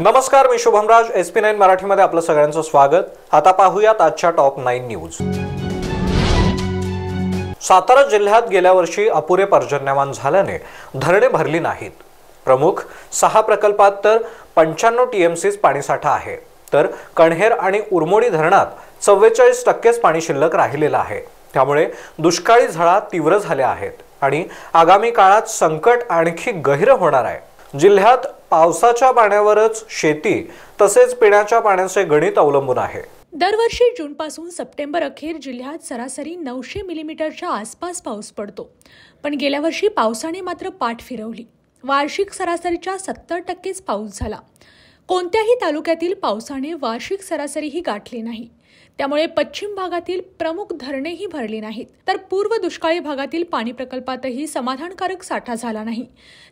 नमस्कार, मी शुभमराज. SP9 मराठीमध्ये आपलं सगळ्यांचं स्वागत. आता पाहूयात आजच्या टॉप 9 न्यूज. सातारा जिल्ह्यात गेल्या वर्षी अपुरे पर्जन्यमान झाल्याने धरणे भरली नाहीत. प्रमुख 6 प्रकल्पात तर 95 TMCs पाणीसाठा आहे, तर कण्हेर आणि उरमोडी धरणात 44% पाणी शिल्लक राहिलेलं आहे. त्यामुळे दुष्काळी झळा तीव्र झाल्या आहेत आणि आगामी काळात संकट आणखी गहिर होणार आहे. जिल्ह्यात पावसाच्या पाण्यावरच शेती तसेच पिण्याच्या पाण्याचे गणित अवलंबून आहे. दरवर्षी जून पासून सप्टेंबर अखेर जिल्ह्यात सरासरी 900 मिलीमीटरच्या आसपास पाऊस पडतो. पण गेल्या वर्षी पावसाने मात्र पाठ फिरवली. वार्षिक सरासरीच्या 70% पाऊस झाला. कोणत्याही तालुक्यातील पावसाने वार्षिक सरासरीही गाठली नाही. त्यामुळे पश्चिम भागातील प्रमुख धरणेही भरली नाहीत, तर पूर्व दुष्काळी भागातील पाणी प्रकल्पातही समाधानकारक साठा झाला नाही.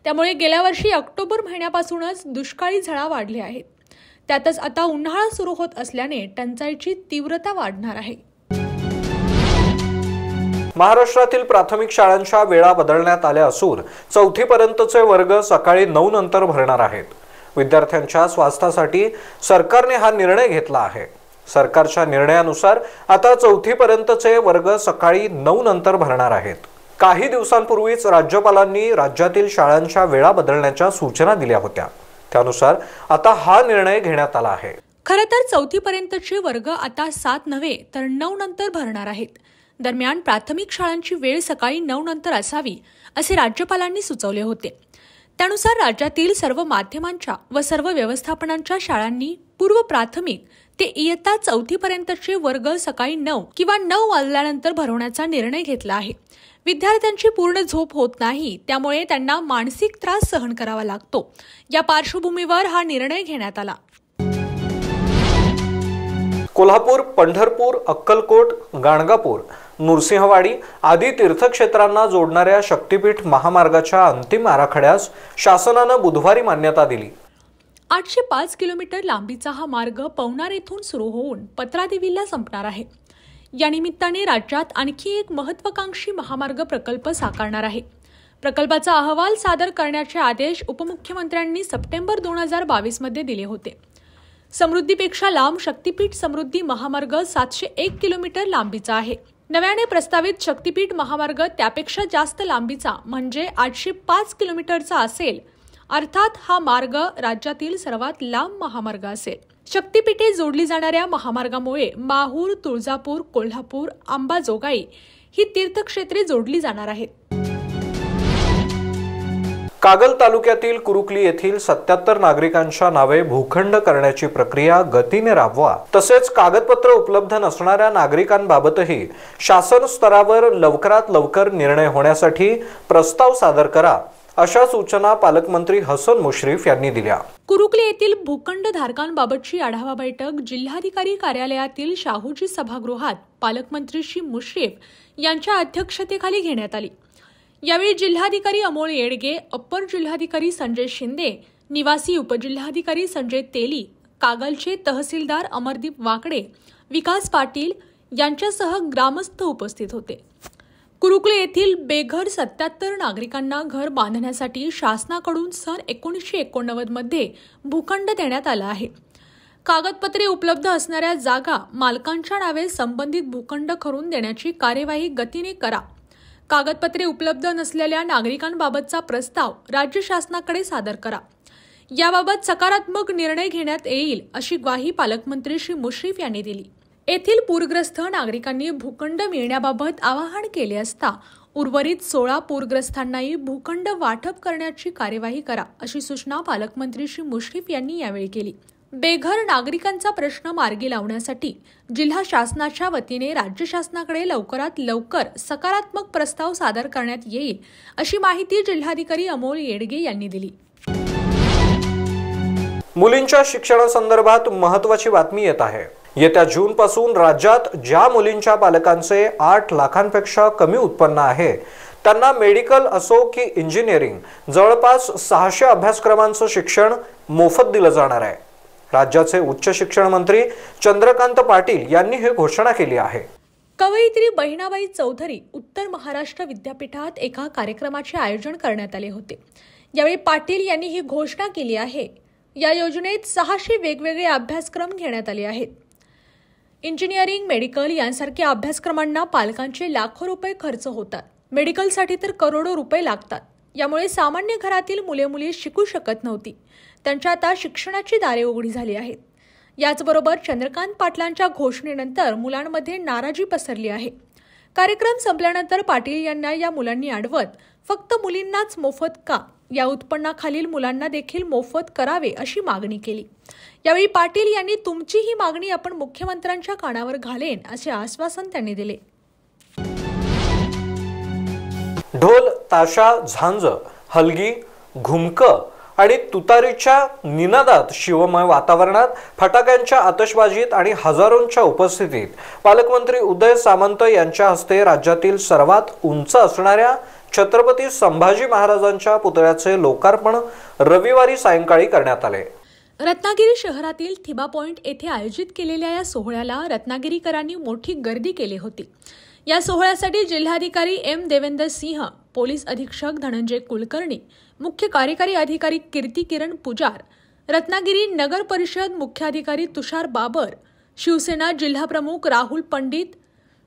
त्यामुळे गेल्या वर्षी ऑक्टोबर महिन्यापासूनच दुष्काळी झळा वाढल्या आहेत. त्यातच आता उन्हाळा सुरू होत असल्याने टंचाईची तीव्रता वाढणार आहे. महाराष्ट्रातील प्राथमिक शाळांच्या वेळा बदलण्यात आल्या असून 4थी पर्यंतचे वर्ग सकाळी 9 नंतर भरणार आहेत. विद्यार्थ्यांच्या स्वास्थ्यासाठी सरकारने हा निर्णय घेतला आहे. सरकारच्या निर्णयानुसार आता 4थी पर्यंतचे वर्ग सकाळी 9 नंतर भरणार आहेत. काही दिवसांपूर्वीच राज्यपालांनी राज्यातील शाळांच्या वेळा बदलण्याच्या सूचना दिल्या होत्या. त्यानुसार आता हा निर्णय घेण्यात आला आहे. खरं तर 4थी पर्यंतचे वर्ग आता 7 नव्हे तर 9 नंतर भरणार आहेत. दरम्यान प्राथमिक शाळांची वेळ सकाळी 9 नंतर असावी असे राज्यपालांनी सुचवले होते. त्यानुसार राज्यातील सर्व माध्यमांच्या व सर्व व्यवस्थापनांच्या शाळांनी पूर्व प्राथमिक ते इयत्ता 4थी पर्यंतचे वर्ग सकाळी 9 किंवा 9 वाजल्यानंतर भरवण्याचा निर्णय घेतला आहे. विद्यार्थ्यांची पूर्ण झोप होत नाही, त्यामुळे त्यांना मानसिक त्रास सहन करावा लागतो. या पार्श्वभूमीवर हा निर्णय घेण्यात आला. कोल्हापूर, पंढरपूर, अक्कलकोट, गाणगापूर, नृसिंहवाडी आदी तीर्थक्षेत्रांना जोडणाऱ्या शक्तीपीठ महामार्गाच्या अंतिम आराखड्यास शासनानं बुधवारी मान्यता दिली. 805 किलोमीटर लांबीचा हा मार्ग पवनार येथून सुरू होऊन पत्रादेवीला संपणार आहे. या निमित्ताने राज्यात आणखी एक महत्त्वाकांक्षी महामार्ग प्रकल्प साकारणार आहे. प्रकल्पाचा अहवाल सादर करण्याचे आदेश उपमुख्यमंत्र्यांनी सप्टेंबर 2022 मध्ये दिले होते. समृद्धीपेक्षा लांब शक्तीपीठ समृद्धी महामार्ग 701 किलोमीटर लांबीचा आहे. नव्याने प्रस्तावित शक्तीपीठ महामार्ग त्यापेक्षा जास्त लांबीचा म्हणजे 805 किलोमीटरचा असेल. अर्थात हा मार्ग राज्यातील सर्वात लांब महामार्ग असेल. शक्तीपीठे जोडली जाणाऱ्या महामार्गामुळे माहूर, तुळजापूर, कोल्हापूर, अंबाजोगाई ही तीर्थक्षेत्रे जोडली जाणार आहेत. कागल तालुक्यातील कुरुकली येथील 77 नागरिकांच्या नावे भूखंड करण्याची प्रक्रिया गतीने राबवा. तसेच कागदपत्र उपलब्ध नसणाऱ्या नागरिकांबाबतही शासन स्तरावर लवकरात लवकर निर्णय होण्यासाठी प्रस्ताव सादर करा, अशा सूचना पालकमंत्री हसन मुश्रीफ यांनी दिल्या. कुरुकली येथील भूखंड धारकांबाबतची आढावा बैठक जिल्हाधिकारी कार्यालयातील शाहूजी सभागृहात पालकमंत्री श्री मुश्रीफ यांच्या अध्यक्षतेखाली घेण्यात आली. यावेळी जिल्हाधिकारी अमोल येडगे, अप्पर जिल्हाधिकारी संजय शिंदे, निवासी उपजिल्हाधिकारी संजय तेली, कागलचे तहसीलदार अमरदीप वाकडे, विकास पाटील यांच्यासह ग्रामस्थ उपस्थित होते. कुरुकली येथील बेघर 77 नागरिकांना घर बांधण्यासाठी शासनाकडून सन 1989 मध्ये भूखंड देण्यात आला आहे. कागदपत्रे उपलब्ध असणाऱ्या जागा मालकांच्या नावे संबंधित भूखंड करून देण्याची कार्यवाही गतीने करा. कागदपत्रे उपलब्ध नसलेल्या नागरिकांबाबतचा प्रस्ताव राज्य शासनाकडे सादर करा. याबाबत सकारात्मक निर्णय घेण्यात येईल, अशी ग्वाही पालकमंत्री श्री मुश्रीफ यांनी दिली. येथील पूरग्रस्त नागरिकांनी भूखंड मिळण्याबाबत आवाहन केले असता उर्वरित 16 पूरग्रस्तांनाही भूखंड वाटप करण्याची कार्यवाही करा, अशी सूचना पालकमंत्री श्री मुश्रीफ यांनी यावेळी केली. बेघर नागरिकांचा प्रश्न मार्गी लावण्यासाठी जिल्हा शासनाच्या वतीने राज्य शासनाकडे लवकरात लवकर सकारात्मक प्रस्ताव सादर करण्यात येईल, अशी माहिती जिल्हाधिकारी अमोल येडगे यांनी दिली. मुलींच्या शिक्षणासंदर्भात महत्त्वाची बातमी येत आहे. येत्या जून पासून राज्यात ज्या मुलींच्या पालकांचे 8 लाखांपेक्षा कमी उत्पन्न आहे त्यांना मेडिकल असो की इंजिनिअरिंग जवळपास 600 अभ्यासक्रमांचं शिक्षण मोफत दिलं जाणार आहे. राज्याचे उच्च शिक्षण मंत्री चंद्रकांत पाटील यांनी ही घोषणा केली आहे. कवयित्री बहिणाबाई चौधरी उत्तर महाराष्ट्र विद्यापीठात एका कार्यक्रमाचे आयोजन करण्यात आले होते. यावेळी पाटील यांनी ही घोषणा केली आहे. या योजनेत 600 वेगवेगळे अभ्यासक्रम घेण्यात आले आहेत. इंजिनिअरिंग, मेडिकल यांसारख्या अभ्यासक्रमांना पालकांचे लाखो रुपये खर्च होतात. मेडिकलसाठी तर करोडो रुपये लागतात. यामुळे सामान्य घरातील मुले शिकू शकत नव्हती. त्यांच्या आता शिक्षणाची दारे उघडी झाली आहेत. याचबरोबर चंद्रकांत पाटलांच्या घोषणेनंतर मुलांमध्ये नाराजी पसरली आहे. कार्यक्रम संपल्यानंतर पाटील यांना या मुलांनी अडवत फक्त मुलींनाच मोफत का, या उत्पन्नाखालील मुलांना देखील मोफत करावे अशी मागणी केली. यावेळी पाटील यांनी तुमची ही मागणी आपण मुख्यमंत्र्यांच्या कानावर घालेन असे आश्वासन त्यांनी दिले. ढोल, ताशा, झांज, हलगी, घुमकं आणि तुतारीच्या निनादात शिवमय वातावरणात, फटाक्यांच्या आतषबाजीत आणि हजारोंच्या उपस्थितीत पालकमंत्री उदय सामंत यांच्या हस्ते राज्यातील सर्वात उंच असणाऱ्या छत्रपती संभाजी महाराजांच्या पुतळ्याचे लोकार्पण रविवारी सायंकाळी करण्यात आले. रत्नागिरी शहरातील थिबा पॉइंट येथे आयोजित केलेल्या या सोहळ्याला रत्नागिरीकरांनी मोठी गर्दी केली होती. या सोहळ्यासाठी जिल्हाधिकारी एम. देवेंद्र सिंह, पोलीस अधीक्षक धनंजय कुलकर्णी, मुख्य कार्यकारी अधिकारी कीर्ती किरण पुजार, रत्नागिरी नगर परिषद मुख्याधिकारी तुषार बाबर, शिवसेना जिल्हा प्रमुख राहुल पंडित,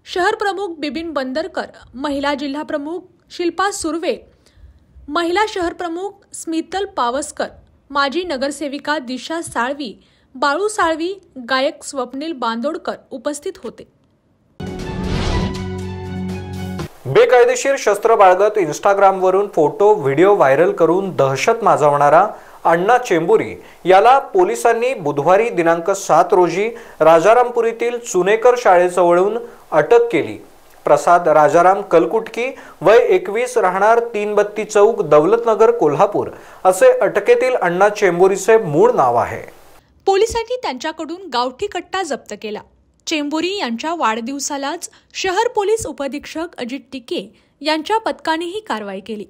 शहर प्रमुख बिबिन बंदरकर, महिला जिल्हा प्रमुख शिल्पा सुर्वे, महिला शहर प्रमुख स्मितल पावसकर, माजी नगरसेविका दिशा साळवी, बाळू साळवी, गायक स्वप्नील बांदोडकर उपस्थित होते. बेकायदेशीर शस्त्र बाळगत इंस्टाग्रामवरून फोटो व्हिडिओ व्हायरल करून दहशत माजवणारा अण्णा चेंबुरी याला पोलिसांनी बुधवारी दिनांक 7 रोजी राजारामपुरीतील चुनेकर शाळेजवळून अटक केली. प्रसाद राजाराम कलकुटकी, वय 21, राहणार 3 बत्ती चौक, दौलतनगर, कोल्हापूर असे अटकेतील अण्णा चेंबुरीचे मूळ नाव आहे. पोलिसांनी त्यांच्याकडून गावठी कट्टा जप्त केला. चेंबुरी यांच्या वाढदिवसालाच शहर पोलीस उपअधीक्षक अजित टिके यांच्या पथकाने ही कारवाई केली.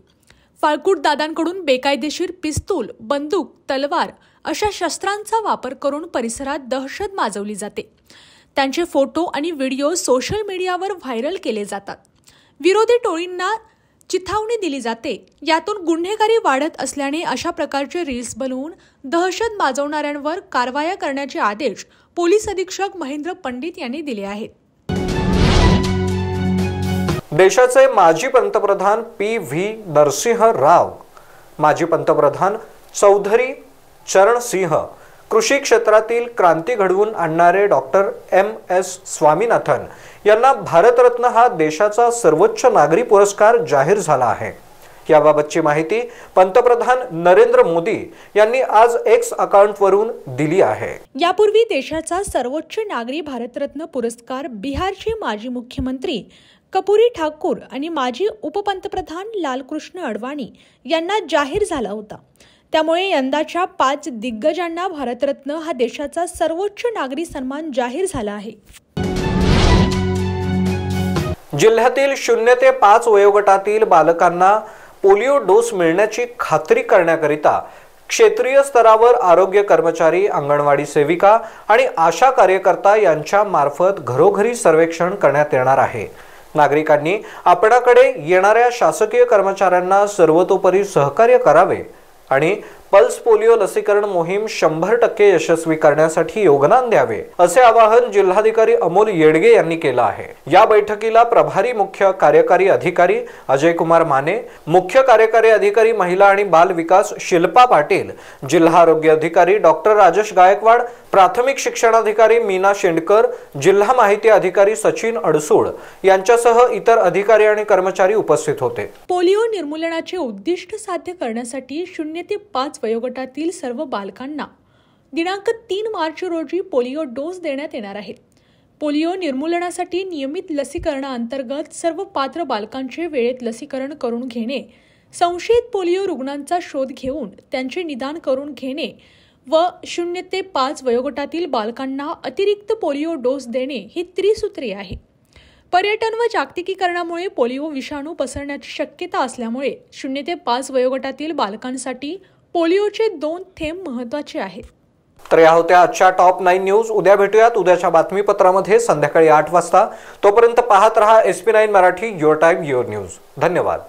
फाळकुट दादांकडून बेकायदेशीर पिस्तूल, बंदूक, तलवार अशा शस्त्रांचा वापर करून परिसरात दहशत माजवली जाते. त्यांचे फोटो आणि व्हिडिओ सोशल मीडियावर व्हायरल केले जातात. विरोधी टोळींना चिथावणी दिली जाते. यातून गुन्हेगारी वाढत असल्याने अशा प्रकारचे रील्स बनवून दहशत माजवणाऱ्यांवर कारवाया करण्याचे आदेश पोलीस अधीक्षक महेंद्र पंडित यांनी दिले आहेत. देशाचे माजी पंतप्रधान पी.व्ही. नरसिंह राव, माजी पंतप्रधान चौधरी चरण सिंह, कृषी क्षेत्रातील क्रांती घडवून आणणारे डॉक्टर एम.एस. स्वामीनाथन यांना भारतरत्न हा देशाचा सर्वोच्च नागरी पुरस्कार जाहीर झाला आहे. याबाबतची माहिती पंतप्रधान नरेंद्र मोदी यांनी आज एक्स अकाउंटवरून दिली आहे. यापूर्वी देशाचा सर्वोच्च नागरी भारतरत्न पुरस्कार बिहारचे माजी मुख्यमंत्री कर्पूरी ठाकूर आणि माजी उपपंतप्रधान लालकृष्ण अडवाणी यांना जाहीर झाला होता. त्यामुळे यंदाच्या 5 दिग्गजांना भारतरत्न हा देशाचा सर्वोच्च नागरी सन्मान जाहीर झाला आहे. जिल्ह्यातील 0 ते 5 वयोगटातील बालकांना पोलिओ डोस मिळण्याची खात्री करण्याकरिता क्षेत्रीय स्तरावर आरोग्य कर्मचारी, अंगणवाडी सेविका आणि आशा कार्यकर्ता यांच्या मार्फत घरोघरी सर्वेक्षण करण्यात येणार आहे. नागरिकांनी आपणाकडे येणाऱ्या शासकीय कर्मचाऱ्यांना सर्वतोपरी सहकार्य करावे आणि पल्स पोलिओ लसीकरण मोहीम 100% यशस्वी करण्यासाठी योगदान द्यावे असे आवाहन जिल्हाधिकारी अमोल येडगे यांनी केले आहे. या बैठकीला प्रभारी मुख्य कार्यकारी अधिकारी अजय कुमार माने, मुख्य कार्यकारी अधिकारी महिला आणि बाल विकास शिल्पा पाटील, जिल्हा आरोग्य अधिकारी डॉक्टर राजेश गायकवाड, प्राथमिक शिक्षणाधिकारी मीना शेंडकर, जिल्हा माहिती अधिकारी सचिन अडसूळ यांच्यासह इतर अधिकारी आणि कर्मचारी उपस्थित होते. पोलिओ निर्मूलनाचे उद्दिष्ट साध्य करण्यासाठी 0 ते 5 वयोगटातील सर्व बालकांना दिनांक 3 मार्च रोजी पोलिओ डोस देण्यात येणार आहेत. पोलिओ निर्मूलनासाठी नियमित लसीकरणाअंतर्गत सर्व पात्र बालकांचे वेळेत लसीकरण करून घेणे, संशयित पोलिओ रुग्णांचा शोध घेऊन त्यांचे निदान करून घेणे व 0 ते 5 वयोगटातील बालकांना अतिरिक्त पोलिओ डोस देणे ही त्रिसूत्री आहे. पर्यटन व जागतिकीकरणामुळे पोलिओ विषाणू पसरण्याची शक्यता असल्यामुळे 0 ते 5 वयोगटातील बालकांसाठी पोलिओचे 2 थेंब महत्त्वाचे आहेत. तर या होत्या आजच्या टॉप 9 न्यूज. उद्या भेटूयात उद्याच्या बातमीपत्रामध्ये संध्याकाळी 8 वाजता. तोपर्यंत पाहत रहा SP9 Marathi, your time your news. धन्यवाद.